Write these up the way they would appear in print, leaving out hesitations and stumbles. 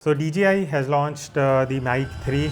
So DJI has launched the Mic 3,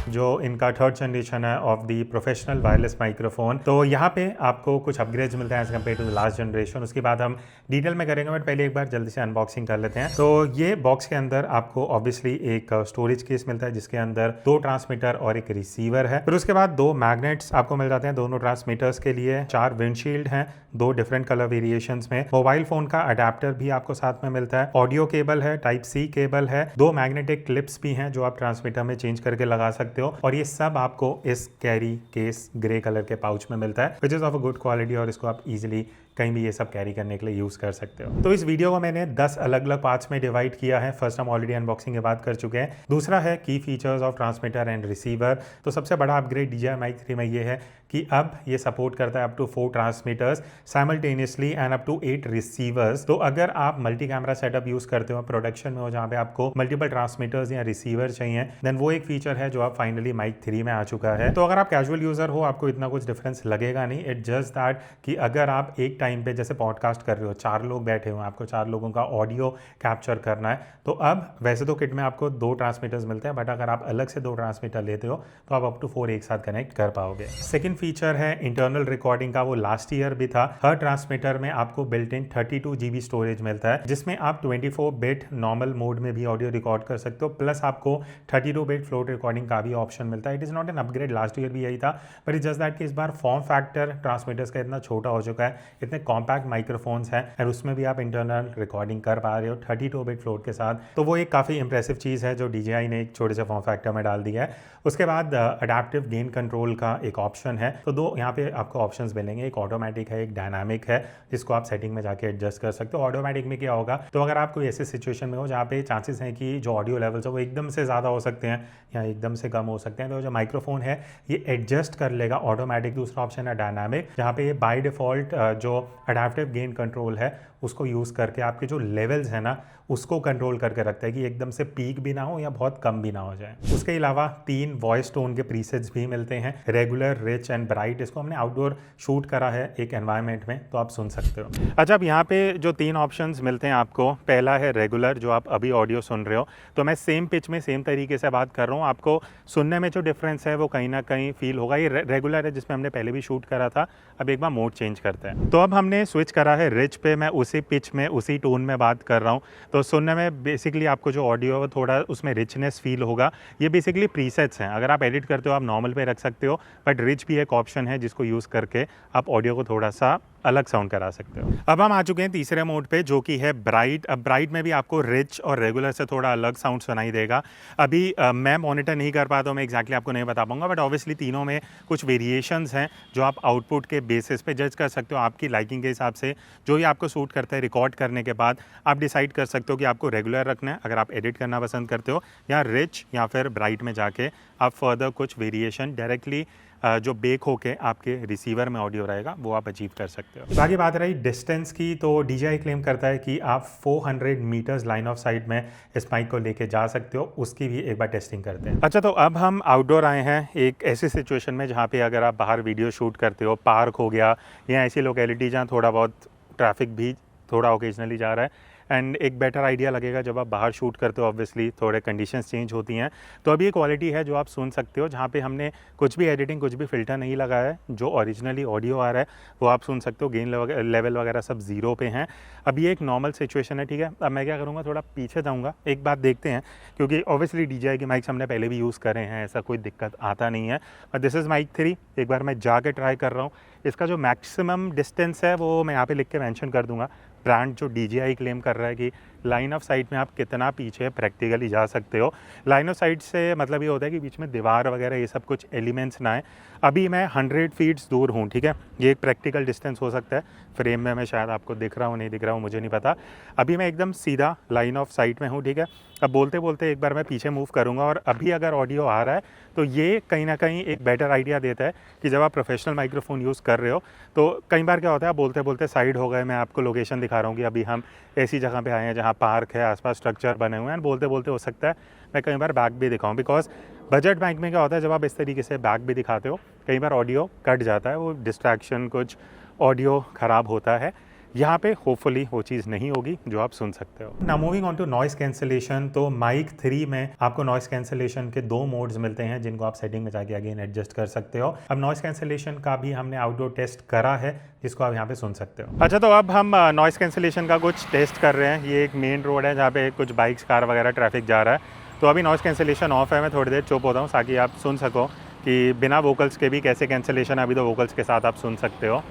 जो इनका third generation है of the professional wireless microphone. तो यहाँ पे आपको कुछ अपग्रेड्स मिलते हैं as compared to the last generation. उसके बाद हम डिटेल में करेंगे, बट पहले एक बार जल्दी से अनबॉक्सिंग कर लेते हैं। तो ये बॉक्स के अंदर आपको ऑब्वियसली एक स्टोरेज केस मिलता है जिसके अंदर 2 ट्रांसमीटर और एक रिसीवर है। फिर उसके बाद 2 मैग्नेट्स आपको मिल जाते हैं दोनों ट्रांसमीटर्स के लिए। 4 विंडशील्ड हैं 2 डिफरेंट कलर वेरिएशंस में। मोबाइल फोन का अडेप्टर भी आपको साथ में मिलता है। ऑडियो केबल है, टाइप सी केबल है। 2 मैग्नेटिक क्लिप्स भी हैं जो आप ट्रांसमीटर में चेंज करके लगा सकते हो। और ये सब आपको इस कैरी केस ग्रे कलर के पाउच में मिलता है, which is of a good quality, और इसको आप इजीली कहीं भी ये सब कैरी करने के लिए यूज कर सकते हो। तो इस वीडियो को मैंने 10 अलग अलग पार्ट्स में डिवाइड किया है। फर्स्ट हम ऑलरेडी अनबॉक्सिंग के बाद कर चुके हैं। दूसरा है की features of transmitter and receiver. तो सबसे बड़ा अपग्रेड DJI Mic 3 में ये है कि अब ये सपोर्ट करता है up to 4 transmitters simultaneously and up to 8 receivers. तो अगर आप मल्टी कैमरा सेटअप यूज करते हो, प्रोडक्शन में हो जहाँ पे आपको मल्टीपल ट्रांसमीटर्स या रिसीवर चाहिए, देन वो एक फीचर है जो आप फाइनली Mic 3 में आ चुका है। तो अगर आप कैजुअल यूजर हो आपको इतना कुछ डिफरेंस लगेगा नहीं। इट जस्ट दैट कि अगर आप एक टाइम पे जैसे पॉडकास्ट कर रहे हो, 4 लोग बैठे हो, आपको 4 लोगों का ऑडियो कैप्चर करना है, तो अब वैसे तो किट में आपको 2 ट्रांसमीटर्स मिलते हैं, बट अगर आप अलग से 2 ट्रांसमीटर लेते हो तो आप अप टू 4 एक साथ कनेक्ट कर पाओगे। सेकंड फीचर है इंटरनल रिकॉर्डिंग का। वो लास्ट ईयर भी था। हर ट्रांसमीटर में आपको बिल्ट इन 32 GB स्टोरेज मिलता है, जिसमें आप 24 बिट नॉर्मल मोड में भी ऑडियो रिकॉर्ड कर सकते हो, प्लस आपको 32 बिट फ्लोट रिकॉर्डिंग का भी ऑप्शन मिलता है। It is not an upgrade, last year भी यही था, बट इट जस्ट दैट कि इस बार फॉर्म फैक्टर ट्रांसमीटर्स का इतना छोटा हो चुका है, इतने कॉम्पैक्ट माइक्रोफोन्स हैं और उसमें भी आप इंटरनल रिकॉर्डिंग कर पा रहे हो 32 बिट फ्लोट के साथ। तो वो एक काफ़ी इंप्रेसिव चीज़ है जो DJI ने एक छोटे से फॉर्म फैक्टर में डाल दिया है। उसके बाद अडेप्टिव गेन कंट्रोल का एक ऑप्शन है। तो 2 यहाँ पे आपको ऑप्शंस मिलेंगे, एक ऑटोमेटिक है, एक डायनामिक है, जिसको आप सेटिंग में जाके एडजस्ट कर सकते हो। ऑटोमेटिक में क्या होगा, तो अगर आप कोई ऐसे सिचुएशन में हो जहाँ पे चांसेस हैं कि जो ऑडियो लेवल्स है वो एकदम से ज़्यादा हो सकते हैं या एकदम से कम हो सकते हैं, तो जो माइक्रोफोन है ये एडजस्ट कर लेगा ऑटोमेटिक। दूसरा ऑप्शन है डायनामिक, जहाँ पे ये बाय डिफॉल्ट जो अडेप्टिव गेन कंट्रोल है उसको यूज़ करके आपके जो लेवल्स है ना उसको कंट्रोल करके रखता है कि एकदम से पीक भी ना हो या बहुत कम भी ना हो जाए। उसके अलावा 3 वॉइस टोन के प्रीसेट्स भी मिलते हैं, रेगुलर, रिच एंड ब्राइट। इसको हमने आउटडोर शूट करा है एक एनवायरनमेंट में, तो आप सुन सकते हो। अच्छा, अब यहाँ पे जो 3 ऑप्शंस मिलते हैं आपको, पहला है रेगुलर, जो आप अभी ऑडियो सुन रहे हो। तो मैं सेम पिच में सेम तरीके से बात कर रहा हूँ, आपको सुनने में जो डिफरेंस है वो कहीं ना कहीं फील होगा। ये रेगुलर है जिसमें हमने पहले भी शूट करा था। अब एक बार मोड चेंज करते हैं। तो अब हमने स्विच करा है रिच पे, मैं उसी पिच में उसी टोन में बात कर रहा हूँ। तो सुनने में बेसिकली आपको जो ऑडियो है थोड़ा उसमें रिचनेस फील होगा। ये बेसिकली प्रीसेट्स हैं, अगर आप एडिट करते हो आप नॉर्मल पे रख सकते हो, बट रिच भी एक ऑप्शन है जिसको यूज़ करके आप ऑडियो को थोड़ा सा अलग साउंड करा सकते हो। अब हम आ चुके हैं तीसरे मोड पे जो कि है ब्राइट। अब ब्राइट में भी आपको रिच और रेगुलर से थोड़ा अलग साउंड सुनाई देगा। अभी मैं मॉनिटर नहीं कर पाता हूँ, मैं एक्जैक्टली आपको नहीं बता पाऊंगा, बट ऑब्वियसली तीनों में कुछ वेरिएशंस हैं जो आप आउटपुट के बेसिस पे जज कर सकते हो। आपकी लाइकिंग के हिसाब से जो ही आपको सूट करता है, रिकॉर्ड करने के बाद आप डिसाइड कर सकते हो कि आपको रेगुलर रखना है अगर आप एडिट करना पसंद करते हो, या रिच या फिर ब्राइट में जाके आप फर्दर कुछ वेरिएशन डायरेक्टली जो बेक होके आपके रिसीवर में ऑडियो रहेगा वो आप अचीव कर सकते हो। बाकी बात रही डिस्टेंस की, तो DJI क्लेम करता है कि आप 400 मीटर्स लाइन ऑफ साइट में इस माइक को लेके जा सकते हो। उसकी भी एक बार टेस्टिंग करते हैं। अच्छा, तो अब हम आउटडोर आए हैं एक ऐसी सिचुएशन में जहाँ पे अगर आप बाहर वीडियो शूट करते हो, पार्क हो गया या ऐसी लोकेलिटी जहाँ थोड़ा बहुत ट्रैफिक भी थोड़ा ओकेजनली जा रहा है, एंड एक बेटर आइडिया लगेगा जब आप बाहर शूट करते हो। ऑब्वियसली थोड़े कंडीशंस चेंज होती हैं, तो अभी ये क्वालिटी है जो आप सुन सकते हो, जहाँ पे हमने कुछ भी एडिटिंग, कुछ भी फिल्टर नहीं लगाया है। जो ओरिजिनली ऑडियो आ रहा है वो आप सुन सकते हो। गेन लेवल वगैरह सब 0 पे हैं। अब ये एक नॉर्मल सिचुएशन है, ठीक है। अब मैं क्या करूँगा, थोड़ा पीछे जाऊँगा, एक बात देखते हैं, क्योंकि ऑब्वियसली DJI के माइक्स हमने पहले भी यूज़ करे हैं, ऐसा कोई दिक्कत आता नहीं है। But this is Mic 3। एक बार मैं जाके ट्राई कर रहा हूँ। इसका जो मैक्सिमम डिस्टेंस है वो मैं यहाँ पे लिख के मेंशन कर दूंगा। ब्रांड जो DJI क्लेम कर रहा है कि लाइन ऑफ साइट में आप कितना पीछे प्रैक्टिकली जा सकते हो। लाइन ऑफ साइट से मतलब ये होता है कि बीच में दीवार वगैरह ये सब कुछ एलिमेंट्स ना है। अभी मैं 100 फीट्स दूर हूँ, ठीक है। ये एक प्रैक्टिकल डिस्टेंस हो सकता है, फ्रेम में मैं शायद आपको दिख रहा हूँ नहीं दिख रहा हूँ मुझे नहीं पता। अभी मैं एकदम सीधा लाइन ऑफ साइट में हूँ, ठीक है। अब बोलते बोलते एक बार मैं पीछे मूव करूँगा, और अभी अगर ऑडियो आ रहा है तो ये कहीं ना कहीं एक बेटर आइडिया देता है कि जब आप प्रोफेशनल माइक्रोफोन यूज़ कर रहे हो तो कई बार क्या होता है, आप बोलते बोलते साइड हो गए। मैं आपको लोकेशन दिखा रहा हूँ कि अभी हम ऐसी जगह पे आए हैं जहाँ पार्क है, आसपास स्ट्रक्चर बने हुए हैं। बोलते बोलते हो सकता है मैं कई बार बैक भी दिखाऊँ, बिकॉज बजट माइक में क्या होता है, जब आप इस तरीके से बैक भी दिखाते हो कई बार ऑडियो कट जाता है, वो डिस्ट्रैक्शन कुछ ऑडियो ख़राब होता है। यहाँ पे होपफुली वो चीज़ नहीं होगी जो आप सुन सकते हो। Now moving on to noise cancellation, तो माइक 3 में आपको नॉइस कैंसिलेशन के 2 मोड्स मिलते हैं जिनको आप सेटिंग में जाके अगेन एडजस्ट कर सकते हो। अब नॉइस कैंसिलेशन का भी हमने आउटडोर टेस्ट करा है जिसको आप यहाँ पे सुन सकते हो। अच्छा, तो अब हम नॉइस कैंसिलेशन का कुछ टेस्ट कर रहे हैं। ये एक मेन रोड है जहाँ पे कुछ बाइक्स, कार वगैरह ट्रैफिक जा रहा है। तो अभी नॉइस कैंसिलेशन ऑफ है, मैं थोड़ी देर चुप होता हूँ ताकि आप सुन सको कि बिना वोकल्स के भी कैसे कैंसिलेशन है। अभी तो वोकल्स के साथ आप सुन सकते हो।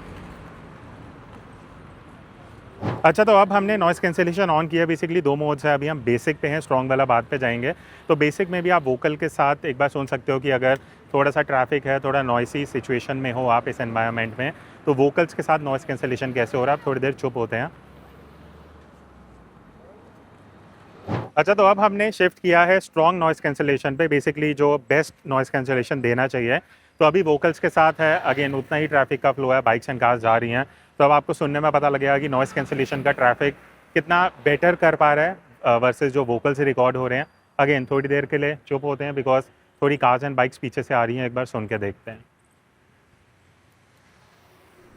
अच्छा, तो अब हमने नॉइस कैंसिलेशन ऑन किया। बेसिकली 2 मोड्स है, अभी हम बेसिक पे हैं, स्ट्रॉन्ग वाला बाद पे जाएंगे। तो बेसिक में भी आप वोकल के साथ एक बार सुन सकते हो कि अगर थोड़ा सा ट्रैफिक है, थोड़ा नॉइसी सिचुएशन में हो आप इस एनवायरनमेंट में, तो वोकल्स के साथ नॉइस कैंसिलेशन कैसे हो रहा है। आप थोड़ी देर चुप होते हैं। अच्छा, तो अब हमने शिफ्ट किया है स्ट्रॉन्ग नॉइस कैंसिलेशन पे, बेसिकली जो बेस्ट नॉइस कैंसिलेशन देना चाहिए। तो अभी वोकल्स के साथ है, अगेन उतना ही ट्रैफिक का फ्लो है, बाइक्स एंड कार्स जा रही हैं। तो अब आपको सुनने में पता लगेगा कि नॉइस कैंसिलेशन का ट्रैफिक कितना बेटर कर पा रहा है वर्सेस जो वोकल से रिकॉर्ड हो रहे हैं। अगेन थोड़ी देर के लिए चुप होते हैं बिकॉज थोड़ी कार्स एंड बाइक्स पीछे से आ रही हैं, एक बार सुन के देखते हैं।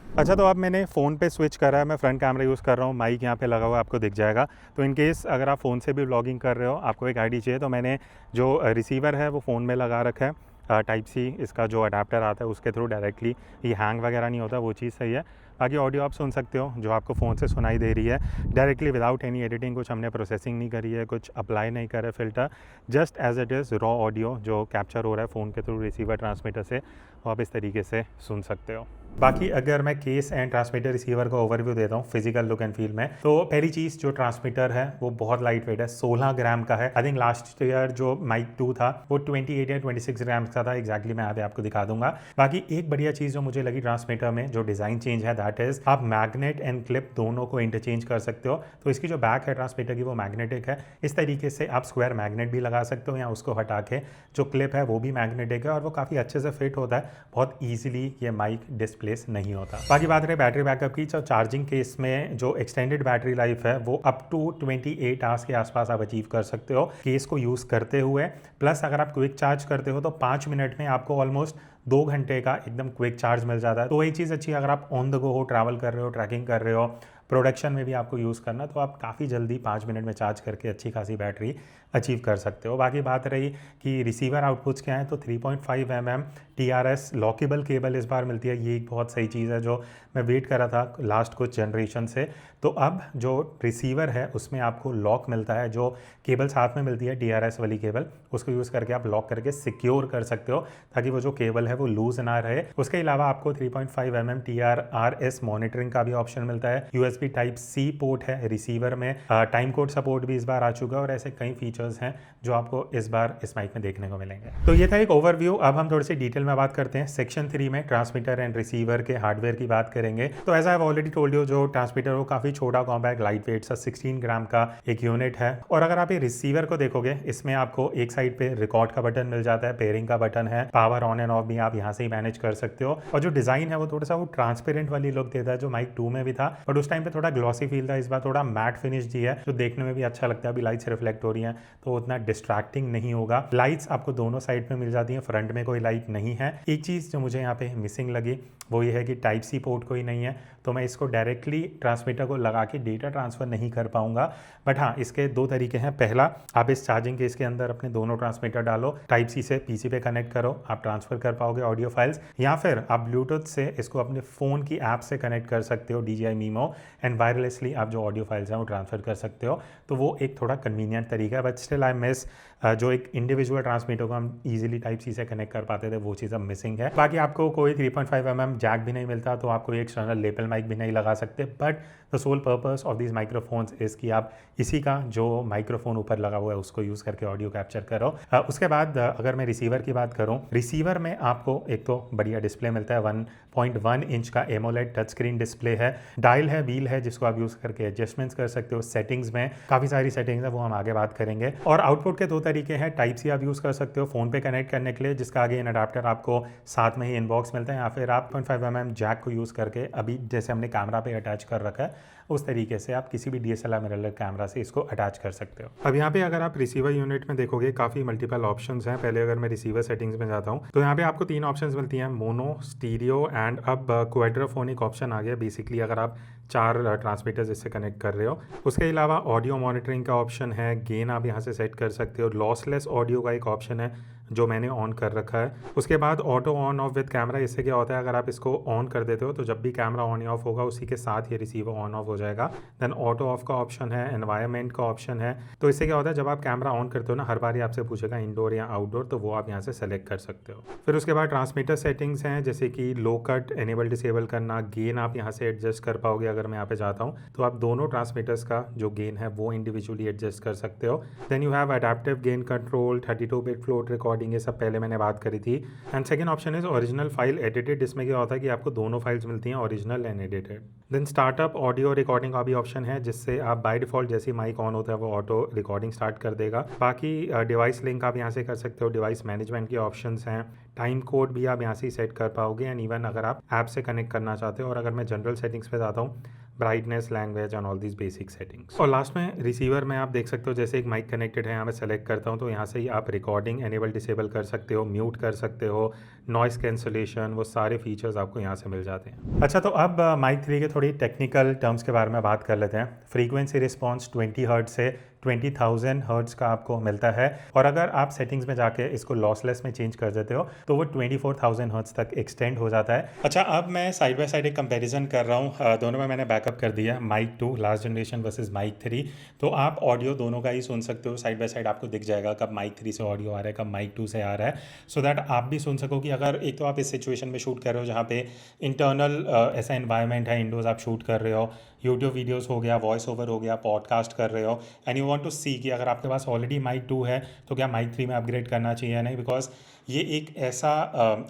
अच्छा, तो अब मैंने फ़ोन पे स्विच करा है, मैं फ्रंट कैमरा यूज़ कर रहा हूँ, माइक यहाँ पे लगा हुआ है, आपको दिख जाएगा। तो इन केस अगर आप फ़ोन से भी व्लॉगिंग कर रहे हो, आपको एक आईडी चाहिए, तो मैंने जो रिसीवर है वो फ़ोन में लगा रखा है। टाइप सी इसका जो अडाप्टर आता है उसके थ्रू डायरेक्टली, ये हैंग वगैरह नहीं होता, वो चीज़ सही है। बाकी ऑडियो आप सुन सकते हो जो आपको फ़ोन से सुनाई दे रही है डायरेक्टली विदाउट एनी एडिटिंग। कुछ हमने प्रोसेसिंग नहीं करी है, कुछ अप्लाई नहीं करे filter, just as it is raw audio जो कैप्चर हो रहा है फ़ोन के थ्रू रिसीवर ट्रांसमीटर से, वो आप इस तरीके से सुन सकते हो। बाकी अगर मैं केस एंड ट्रांसमीटर रिसीवर का ओवरव्यू देता हूँ फिजिकल लुक एंड फील में, तो पहली चीज़ जो ट्रांसमीटर है वो बहुत लाइट वेट है, 16 ग्राम का है। आई थिंक लास्ट ईयर जो माइक 2 था वो 28 या 26 ग्राम का था, एग्जैक्टली मैं यहाँ पे आपको दिखा दूंगा। बाकी एक बढ़िया चीज़ जो मुझे लगी ट्रांसमीटर में, जो डिज़ाइन चेंज है, दैट इज़ आप मैग्नेट एंड क्लिप दोनों को इंटरचेंज कर सकते हो। तो इसकी जो बैक है ट्रांसमीटर की वो मैग्नेटिक है, इस तरीके से आप स्क्वायर मैग्नेट भी लगा सकते हो, या उसको हटा के जो क्लिप है वो भी मैग्नेटिक है और वो काफ़ी अच्छे से फिट होता है, बहुत ईजिली ये माइक डिस्प्लेस नहीं होता। बाकी बात रही बैटरी बैकअप की, तो चार्जिंग केस में जो एक्सटेंडेड बैटरी लाइफ है वो अप टू 28 आवर्स के आसपास आप अचीव कर सकते हो केस को यूज़ करते हुए। प्लस अगर आप क्विक चार्ज करते हो तो 5 मिनट में आपको ऑलमोस्ट 2 घंटे का एकदम क्विक चार्ज मिल जाता है। तो वही चीज़ अच्छी है, अगर आप ऑन द गो हो, ट्रैवल कर रहे हो, ट्रैकिंग कर रहे हो, प्रोडक्शन में भी आपको यूज़ करना, तो आप काफ़ी जल्दी 5 मिनट में चार्ज करके अच्छी खासी बैटरी अचीव कर सकते हो। बाकी बात रही कि रिसीवर आउटपुट्स क्या हैं, तो 3.5 mm TRS लॉकेबल केबल इस बार मिलती है, ये एक बहुत सही चीज़ है जो मैं वेट कर रहा था लास्ट कुछ जनरेशन से। तो अब जो रिसीवर है उसमें आपको लॉक मिलता है, जो केबल साथ में मिलती है TRS वाली केबल, उसको यूज़ करके आप लॉक करके सिक्योर कर सकते हो ताकि वो जो केबल है वो लूज़ ना रहे। उसके अलावा आपको 3.5 mm TRRS मॉनिटरिंग का भी ऑप्शन मिलता है। USB टाइप C पोर्ट है रिसीवर में, टाइम कोड सपोर्ट भी इस बार आ चुका है, और ऐसे कई फीचर्स हैं जो आपको इस बार इस माइक में देखने को मिलेंगे। तो ये था एक ओवरव्यू। अब हम थोड़ी सी डिटेल में बात करते हैं। सेक्शन 3 में ट्रांसमीटर एंड रिसीवर के हार्डवेयर की बात करेंगे। तो as I have already told you, जो ट्रांसमीटर वो काफ़ी छोटा, कॉम्पैक्ट, लाइट वेट सा 16 ग्राम का एक यूनिट है। और अगर आप ये रिसीवर को देखोगे, इसमें आपको एक साइड पे रिकॉर्ड का बटन मिल जाता है, पेयरिंग का बटन है, पावर ऑन एंड ऑफ भी आप यहाँ से ही मैनेज कर सकते हो। और जो डिज़ाइन है वो थोड़ा सा वो ट्रांसपेरेंट वाली लुक देता है जो माइक 2 में भी था, बट उस टाइम पे थोड़ा ग्लॉसी फील था। इस बार थोड़ा मैट फिनिश दी है जो देखने में भी अच्छा लगता है। अभी लाइट्स रिफ्लेक्ट हो रही हैं तो उतना डिस्ट्रैक्टिंग नहीं होगा। लाइट्स आपको दोनों साइड में मिल जाती हैं, फ्रंट में कोई लाइट नहीं है। एक चीज़ जो मुझे यहाँ पे मिसिंग लगी वो ये है कि टाइप सी पोर्ट कोई नहीं है, तो मैं इसको डायरेक्टली ट्रांसमीटर को लगा के डेटा ट्रांसफ़र नहीं कर पाऊंगा। बट हाँ, इसके 2 तरीके हैं। पहला, आप इस चार्जिंग केस के अंदर अपने दोनों ट्रांसमीटर डालो, टाइप सी से पीसी पे कनेक्ट करो, आप ट्रांसफ़र कर पाओगे ऑडियो फाइल्स। या फिर आप ब्लूटूथ से इसको अपने फ़ोन की ऐप से कनेक्ट कर सकते हो, DJI Mimo, एंड वायरलेसली आप जो ऑडियो फाइल्स हैं वो ट्रांसफ़र कर सकते हो। तो वो एक थोड़ा कन्वीनियंट तरीका है, बट स्टिल आई मिस जो एक इंडिविजुअल ट्रांसमीटर को हम इजीली टाइप सी से कनेक्ट कर पाते थे, वो चीज़ अब मिसिंग है। बाकी आपको कोई 3.5 mm जैक भी नहीं मिलता, तो आप कोई एक्सटर्नल लेपल माइक भी नहीं लगा सकते। But the sole purpose of these microphones is कि आप इसी का जो माइक्रोफोन ऊपर लगा हुआ है उसको यूज़ करके ऑडियो कैप्चर करो। उसके बाद अगर मैं रिसीवर की बात करूँ, रिसीवर में आपको एक तो बढ़िया डिस्प्ले मिलता है, 1.1 इंच का एमोलेड टच स्क्रीन डिस्प्ले है, डायल है, व्हील है जिसको आप यूज़ करके एडजस्टमेंट्स कर सकते हो। सेटिंग्स में काफ़ी सारी सेटिंग्स है, वो हम आगे बात करेंगे। और आउटपुट के 2 तरीके हैं, टाइप सी आप यूज़ कर सकते हो फ़ोन पे कनेक्ट करने के लिए, जिसका आगे इन अडाप्टर आपको साथ में ही इनबॉक्स मिलता है, या फिर आप 0.5 mm जैक को यूज़ करके, अभी जैसे हमने कैमरा पे अटैच कर रखा है उस तरीके से आप किसी भी DSLR मिररलेस कैमरा से इसको अटैच कर सकते हो। अब यहाँ पे अगर आप रिसीवर यूनिट में देखोगे काफ़ी मल्टीपल ऑप्शंस हैं। पहले अगर मैं रिसीवर सेटिंग्स में जाता हूँ तो यहाँ पे आपको 3 ऑप्शंस मिलती हैं, मोनो, स्टीरियो एंड अब क्वाड्रोफोनिक ऑप्शन आ गया। बेसिकली अगर आप 4 ट्रांसमीटर्स इससे कनेक्ट कर रहे हो। उसके अलावा ऑडियो मॉनिटरिंग का ऑप्शन है, गेन आप यहाँ से सेट कर सकते हो, लॉसलेस ऑडियो का एक ऑप्शन है जो मैंने ऑन कर रखा है। उसके बाद auto on off with camera, इससे क्या होता है अगर आप इसको ऑन कर देते हो तो जब भी कैमरा ऑन या ऑफ होगा उसी के साथ ये रिसीवर ऑन ऑफ हो जाएगा। देन ऑटो ऑफ का ऑप्शन है, एनवायरनमेंट का ऑप्शन है। तो इससे क्या होता है जब आप कैमरा ऑन करते हो ना, हर बार ही आपसे पूछेगा इंडोर या आउटडोर, तो वो आप यहाँ से सेलेक्ट कर सकते हो। फिर उसके बाद ट्रांसमीटर सेटिंग्स हैं, जैसे कि लो कट एनेबल डिसेबल करना, गेन आप यहाँ से एडजस्ट कर पाओगे। अगर मैं यहाँ पे जाता हूँ तो आप दोनों ट्रांसमीटर्स का जो गेन है वो इंडिविजुअली एडजस्ट कर सकते हो। Then you have adaptive gain control, 32 bit float recording, ये सब पहले मैंने बात करी थी। And second option is original file edited, इसमें क्या होता है कि आपको दोनों फाइल्स मिलती हैं, original and edited. Then startup audio recording का भी ऑप्शन है, जिससे आप बाय डिफॉल्ट जैसे माइक ऑन होता है वो ऑटो रिकॉर्डिंग स्टार्ट कर देगा। बाकी डिवाइस लिंक आप यहाँ से कर सकते हो, डिवाइस मैनेजमेंट के ऑप्शंस हैं, टाइम कोड भी आप यहाँ से सेट कर पाओगे। एंड इवन अगर आप ऐप से कनेक्ट करना चाहते हो, और अगर मैं जनरल सेटिंग्स पे जाता हूँ, brightness, language and all these basic settings. और लास्ट में रिसीवर में आप देख सकते हो जैसे एक माइक कनेक्टेड है, यहाँ मैं सेलेक्ट करता हूँ तो यहाँ से ही आप रिकॉर्डिंग एनेबल डिसेबल कर सकते हो, म्यूट कर सकते हो, नॉइस कैंसलेशन, वो सारे फीचर्स आपको यहाँ से मिल जाते हैं। अच्छा, तो अब माइक 3 के थोड़ी टेक्निकल टर्म्स के बारे में बात कर लेते हैं। फ्रीक्वेंसी रिस्पॉन्स 20 हर्ट्ज से 20,000 हर्ट्ज का आपको मिलता है, और अगर आप सेटिंग्स में जाके इसको लॉसलेस में चेंज कर देते हो तो वो 24,000 हर्ट्ज तक एक्सटेंड हो जाता है। अच्छा, अब मैं साइड बाय साइड एक कंपैरिजन कर रहा हूँ, दोनों में मैंने बैकअप कर दिया, mic 2 last generation versus mic 3। तो आप ऑडियो दोनों का ही सुन सकते हो, साइड बाय साइड आपको दिख जाएगा कब माइक 3 से ऑडियो आ रहा है, कब माइक 2 से आ रहा है, सो दैट आप भी सुन सको कि अगर एक तो आप इस सिचुएशन में शूट कर रहे हो जहाँ पे इंटरनल ऐसा इन्वायरमेंट है, इंडोज आप शूट कर रहे हो, यूट्यूब वीडियोस हो गया, वॉइस ओवर हो गया, पॉडकास्ट कर रहे हो, एंड यू वांट टू सी कि अगर आपके पास ऑलरेडी माइक 2 है तो क्या माइक 3 में अपग्रेड करना चाहिए या नहीं, बिकॉज ये एक ऐसा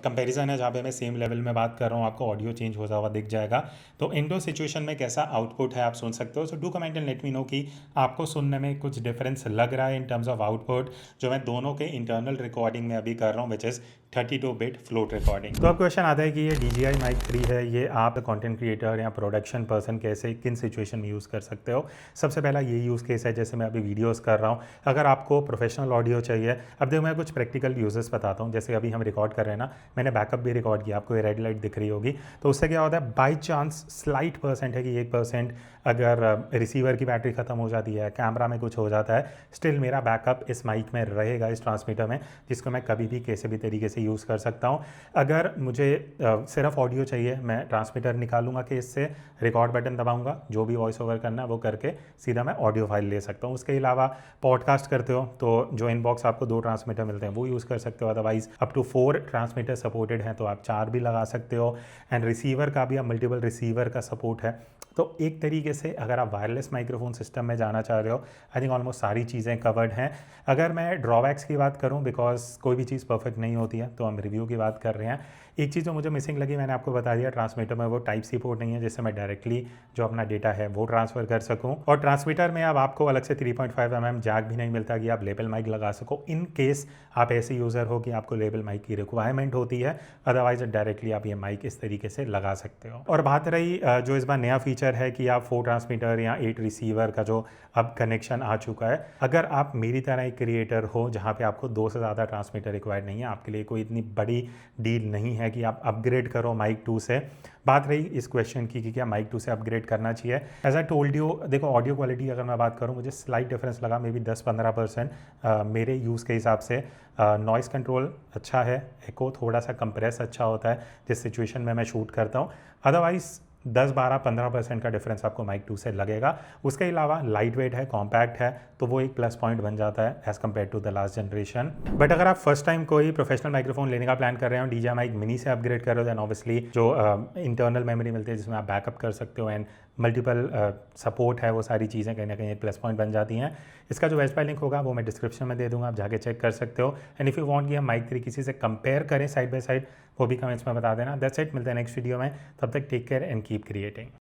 कंपैरिजन है जहाँ पे मैं सेम लेवल में बात कर रहा हूँ, आपको ऑडियो चेंज होता हुआ दिख जाएगा। तो इंडो सिचुएशन में कैसा आउटपुट है आप सुन सकते हो। So do comment and let me know कि आपको सुनने में कुछ डिफरेंस लग रहा है इन टर्म्स ऑफ आउटपुट, जो मैं दोनों के इंटरनल रिकॉर्डिंग में अभी कर रहा हूँ, which is 32 bit float recording. तो अब क्वेश्चन आता है कि ये DJI माइक 3 है, ये आप कंटेंट क्रिएटर या प्रोडक्शन पर्सन कैसे किन सिचुएशन में यूज़ कर सकते हो। सबसे पहला ये यूज़ केस है, जैसे मैं अभी वीडियोस कर रहा हूँ, अगर आपको प्रोफेशनल ऑडियो चाहिए। अब देखो मैं कुछ प्रैक्टिकल यूजेस बताता हूँ, जैसे अभी हम रिकॉर्ड कर रहे हैं ना, मैंने बैकअप भी रिकॉर्ड किया, आपको ये रेड लाइट दिख रही होगी, तो उससे क्या होता है बाई चांस स्लाइट परसेंट है कि 1% अगर रिसीवर की बैटरी ख़त्म हो जाती है, कैमरा में कुछ हो जाता है, स्टिल मेरा बैकअप इस माइक में रहेगा, इस ट्रांसमीटर में, जिसको मैं कभी भी कैसे भी तरीके से यूज़ कर सकता हूँ। अगर मुझे सिर्फ ऑडियो चाहिए, मैं ट्रांसमीटर निकालूंगा कि इससे रिकॉर्ड बटन दबाऊंगा, जो भी वॉइस ओवर करना है वो करके सीधा मैं ऑडियो फाइल ले सकता हूँ। उसके अलावा पॉडकास्ट करते हो तो जो इनबॉक्स आपको 2 ट्रांसमीटर मिलते हैं वो यूज़ कर सकते हो, otherwise up to 4 transmitter supported हैं तो आप 4 भी लगा सकते हो। एंड रिसीवर का भी, अब मल्टीपल रिसीवर का सपोर्ट है, तो एक तरीके से अगर आप वायरलेस माइक्रोफोन सिस्टम में जाना चाह रहे हो, आई थिंक ऑलमोस्ट सारी चीज़ें कवर्ड हैं। अगर मैं ड्रॉबैक्स की बात करूं, बिकॉज कोई भी चीज़ परफेक्ट नहीं होती है, तो हम रिव्यू की बात कर रहे हैं। एक चीज़ जो मुझे मिसिंग लगी, मैंने आपको बता दिया, ट्रांसमीटर में वो टाइप सी पोर्ट नहीं है जिससे मैं डायरेक्टली जो अपना डेटा है वो ट्रांसफ़र कर सकूं। और ट्रांसमीटर में अब आपको अलग से 3.5 mm जैक भी नहीं मिलता कि आप लेबल माइक लगा सको, इन केस आप ऐसे यूज़र हो कि आपको लेबल माइक की रिक्वायरमेंट होती है, अदरवाइज डायरेक्टली आप ये माइक इस तरीके से लगा सकते हो। और बात रही जो इस बार नया फीचर है कि आप 4 ट्रांसमीटर या 8 रिसीवर का जो अब कनेक्शन आ चुका है, अगर आप मेरी तरह एक क्रिएटर हो जहाँ पे आपको 2 से ज़्यादा ट्रांसमीटर रिक्वायर्ड नहीं है, आपके लिए कोई इतनी बड़ी डील नहीं है कि आप अपग्रेड करो माइक 2 से। बात रही इस क्वेश्चन की कि क्या माइक 2 से अपग्रेड करना चाहिए, एज आई टोल्ड यू, देखो ऑडियो क्वालिटी अगर मैं बात करूँ, मुझे स्लाइट डिफरेंस लगा, मे बी 10-15% मेरे यूज़ के हिसाब से। नॉइस कंट्रोल अच्छा है, एको थोड़ा सा कंप्रेस अच्छा होता है जिस सिचुएशन में मैं शूट करता हूँ, अदरवाइज़ 10-12-15% का डिफरेंस आपको माइक 2 से लगेगा। उसके अलावा लाइट वेट है, कॉम्पैक्ट है, तो वो एक प्लस पॉइंट बन जाता है as compared to the last generation. But अगर आप फर्स्ट टाइम कोई प्रोफेशनल माइक्रोफोन लेने का प्लान कर रहे हो, DJI माइक मिनी से अपग्रेड कर रहे हो, दैन ऑब्वियसली जो इंटरनल मेमोरी मिलती है जिसमें आप बैकअप कर सकते हो एंड मल्टीपल सपोर्ट है, वो सारी चीज़ें कहीं ना कहीं एक प्लस पॉइंट बन जाती हैं। इसका जो बेस्ट बाय लिंक होगा वो मैं डिस्क्रिप्शन में दे दूँगा, आप जाके चेक कर सकते हो। एंड इफ़ यू वांट कि हम माइक 3 किसी से कंपेयर करें साइड बाय साइड, वो भी कमेंट्स में बता देना। दैट्स इट, मिलते हैं नेक्स्ट वीडियो में, तब तक take care and keep creating.